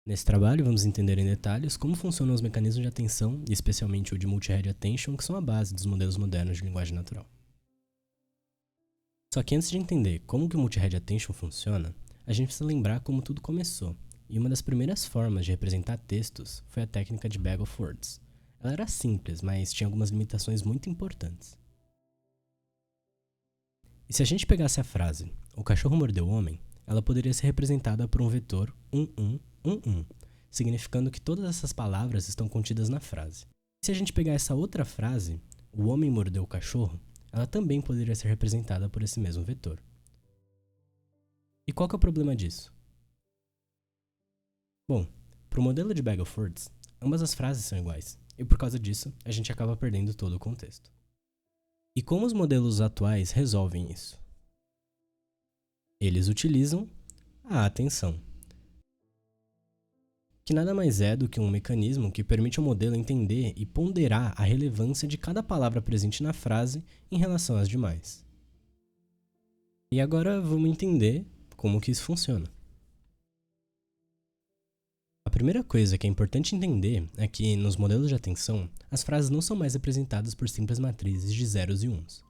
Nesse trabalho, vamos entender em detalhes como funcionam os mecanismos de atenção, e especialmente o de Multi-Head Attention, que são a base dos modelos modernos de linguagem natural. Só que antes de entender como que o Multi-Head Attention funciona, a gente precisa lembrar como tudo começou, e uma das primeiras formas de representar textos foi a técnica de Bag of Words. Ela era simples, mas tinha algumas limitações muito importantes. E se a gente pegasse a frase, o cachorro mordeu o homem, ela poderia ser representada por um vetor 1111, significando que todas essas palavras estão contidas na frase. Se a gente pegar essa outra frase, o homem mordeu o cachorro, ela também poderia ser representada por esse mesmo vetor. E qual que é o problema disso? Bom, para o modelo de Bag of Words, ambas as frases são iguais, e por causa disso, a gente acaba perdendo todo o contexto. E como os modelos atuais resolvem isso? Eles utilizam a atenção, que nada mais é do que um mecanismo que permite ao modelo entender e ponderar a relevância de cada palavra presente na frase em relação às demais. E agora vamos entender como que isso funciona. A primeira coisa que é importante entender é que, nos modelos de atenção, as frases não são mais representadas por simples matrizes de zeros e uns.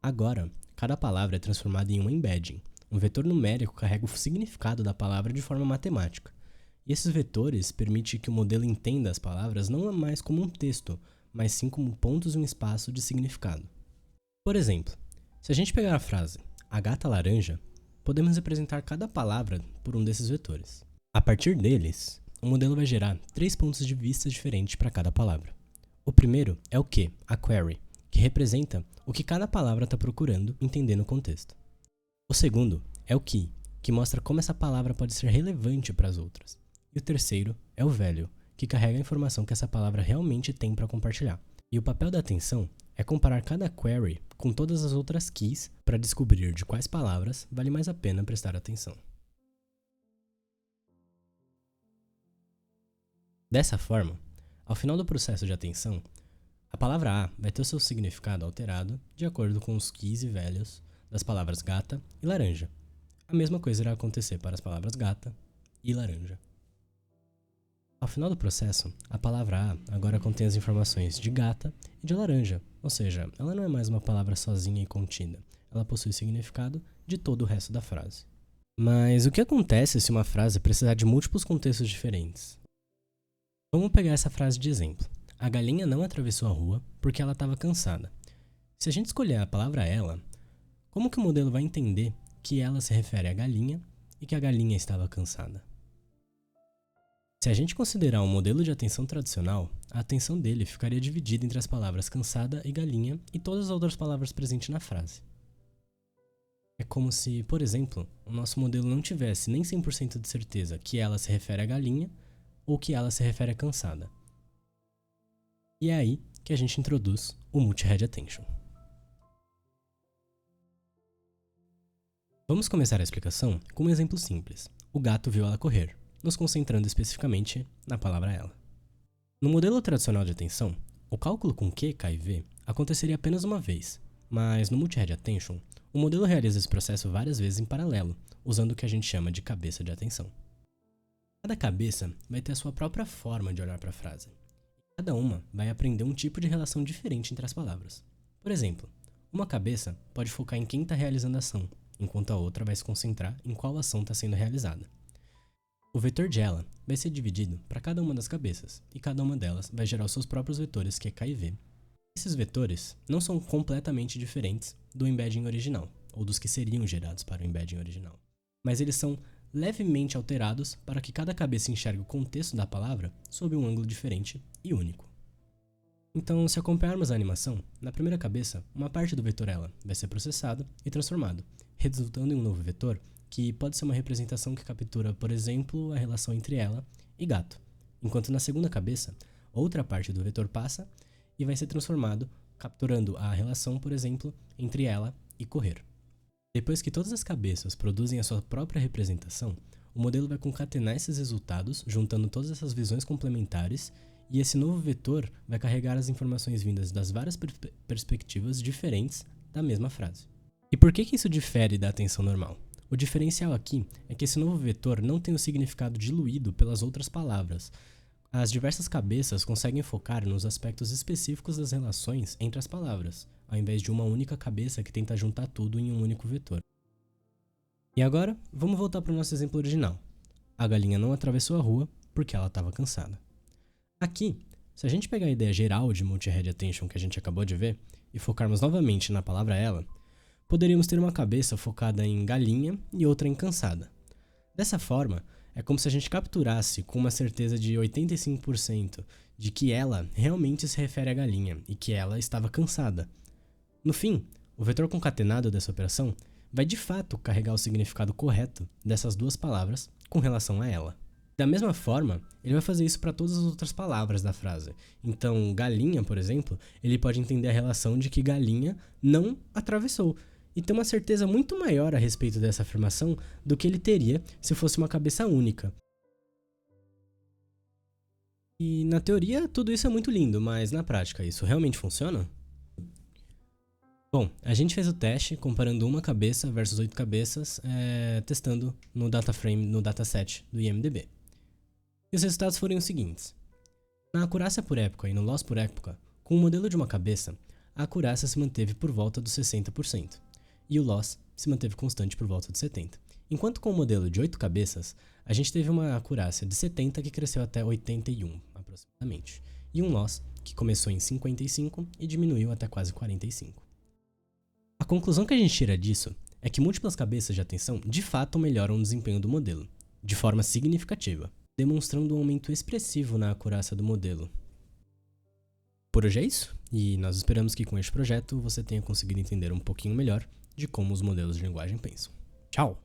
Agora, cada palavra é transformada em um embedding. Um vetor numérico carrega o significado da palavra de forma matemática. E esses vetores permitem que o modelo entenda as palavras não mais como um texto, mas sim como pontos em um espaço de significado. Por exemplo, se a gente pegar a frase "a gata laranja", podemos representar cada palavra por um desses vetores. A partir deles, o modelo vai gerar 3 pontos de vista diferentes para cada palavra. O primeiro é o que, a query, que representa o que cada palavra está procurando, entendendo o contexto. O segundo é o que mostra como essa palavra pode ser relevante para as outras. E o terceiro é o value, que carrega a informação que essa palavra realmente tem para compartilhar. E o papel da atenção é comparar cada query com todas as outras keys para descobrir de quais palavras vale mais a pena prestar atenção. Dessa forma, ao final do processo de atenção, a palavra A vai ter o seu significado alterado de acordo com os keys e values das palavras gata e laranja. A mesma coisa irá acontecer para as palavras gata e laranja. Ao final do processo, a palavra A agora contém as informações de gata e de laranja, ou seja, ela não é mais uma palavra sozinha e contida, ela possui significado de todo o resto da frase. Mas o que acontece se uma frase precisar de múltiplos contextos diferentes? Vamos pegar essa frase de exemplo. A galinha não atravessou a rua porque ela estava cansada. Se a gente escolher a palavra ela, como que o modelo vai entender que ela se refere à galinha e que a galinha estava cansada? Se a gente considerar um modelo de atenção tradicional, a atenção dele ficaria dividida entre as palavras cansada e galinha e todas as outras palavras presentes na frase. É como se, por exemplo, o nosso modelo não tivesse nem 100% de certeza que ela se refere à galinha ou que ela se refere à cansada. E é aí que a gente introduz o Multi-Head Attention. Vamos começar a explicação com um exemplo simples. O gato viu ela correr, nos concentrando especificamente na palavra ela. No modelo tradicional de atenção, o cálculo com Q, K e V aconteceria apenas uma vez, mas no Multi-Head Attention, o modelo realiza esse processo várias vezes em paralelo, usando o que a gente chama de cabeça de atenção. Cada cabeça vai ter a sua própria forma de olhar para a frase. Cada uma vai aprender um tipo de relação diferente entre as palavras. Por exemplo, uma cabeça pode focar em quem está realizando a ação, enquanto a outra vai se concentrar em qual ação está sendo realizada. O vetor de ela vai ser dividido para cada uma das cabeças, e cada uma delas vai gerar os seus próprios vetores Q, K e V. Esses vetores não são completamente diferentes do embedding original, ou dos que seriam gerados para o embedding original, mas eles são levemente alterados para que cada cabeça enxergue o contexto da palavra sob um ângulo diferente e único. Então, se acompanharmos a animação, na primeira cabeça, uma parte do vetor ela vai ser processado e transformado, resultando em um novo vetor que pode ser uma representação que captura, por exemplo, a relação entre ela e gato, enquanto na segunda cabeça, outra parte do vetor passa e vai ser transformado, capturando a relação, por exemplo, entre ela e correr. Depois que todas as cabeças produzem a sua própria representação, o modelo vai concatenar esses resultados, juntando todas essas visões complementares, e esse novo vetor vai carregar as informações vindas das várias perspectivas diferentes da mesma frase. E por que isso difere da atenção normal? O diferencial aqui é que esse novo vetor não tem o significado diluído pelas outras palavras. As diversas cabeças conseguem focar nos aspectos específicos das relações entre as palavras, ao invés de uma única cabeça que tenta juntar tudo em um único vetor. E agora, vamos voltar para o nosso exemplo original. A galinha não atravessou a rua porque ela estava cansada. Aqui, se a gente pegar a ideia geral de multi-head attention que a gente acabou de ver e focarmos novamente na palavra ela, poderíamos ter uma cabeça focada em galinha e outra em cansada. Dessa forma, é como se a gente capturasse com uma certeza de 85% de que ela realmente se refere à galinha e que ela estava cansada. No fim, o vetor concatenado dessa operação vai de fato carregar o significado correto dessas duas palavras com relação a ela. Da mesma forma, ele vai fazer isso para todas as outras palavras da frase. Então, galinha, por exemplo, ele pode entender a relação de que galinha não atravessou, e ter uma certeza muito maior a respeito dessa afirmação do que ele teria se fosse uma cabeça única. E na teoria tudo isso é muito lindo, mas na prática isso realmente funciona? Bom, a gente fez o teste comparando uma cabeça versus 8 cabeças, testando no dataframe, no dataset do IMDb. E os resultados foram os seguintes. Na acurácia por época e no loss por época, com o modelo de uma cabeça, a acurácia se manteve por volta dos 60%. E o loss se manteve constante por volta de 70%. Enquanto com o modelo de 8 cabeças, a gente teve uma acurácia de 70% que cresceu até 81%, aproximadamente, e um loss que começou em 55% e diminuiu até quase 45%. A conclusão que a gente tira disso é que múltiplas cabeças de atenção de fato melhoram o desempenho do modelo, de forma significativa, demonstrando um aumento expressivo na acurácia do modelo. Por hoje é isso, e nós esperamos que com este projeto você tenha conseguido entender um pouquinho melhor de como os modelos de linguagem pensam. Tchau!